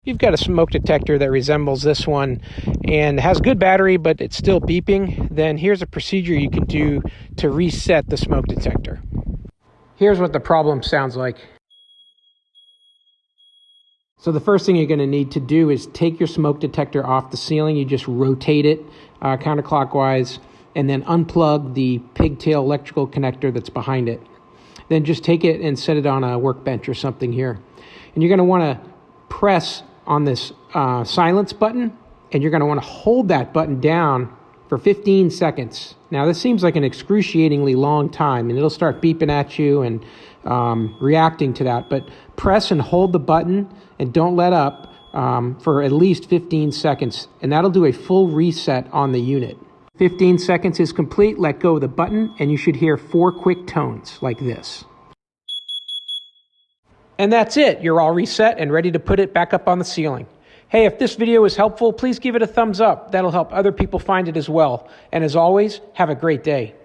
you've got a smoke detector that resembles this one and has good battery, but it's still beeping, then here's a procedure you can do to reset the smoke detector. Here's what the problem sounds like. So the first thing you're going to need to do is take your smoke detector off the ceiling. You just rotate it counterclockwise and then unplug the pigtail electrical connector that's behind it. Then just take it and set it on a workbench or something here. And you're going to want to press on this silence button, and you're going to want to hold that button down for 15 seconds. Now this seems like an excruciatingly long time, and it'll start beeping at you and reacting to that, but press and hold the button and don't let up for at least 15 seconds, and that'll do a full reset on the unit. 15 seconds is complete, let go of the button, and you should hear 4 quick tones like this. And that's it. You're all reset and ready to put it back up on the ceiling. Hey, if this video was helpful, please give it a thumbs up. That'll help other people find it as well. And as always, have a great day.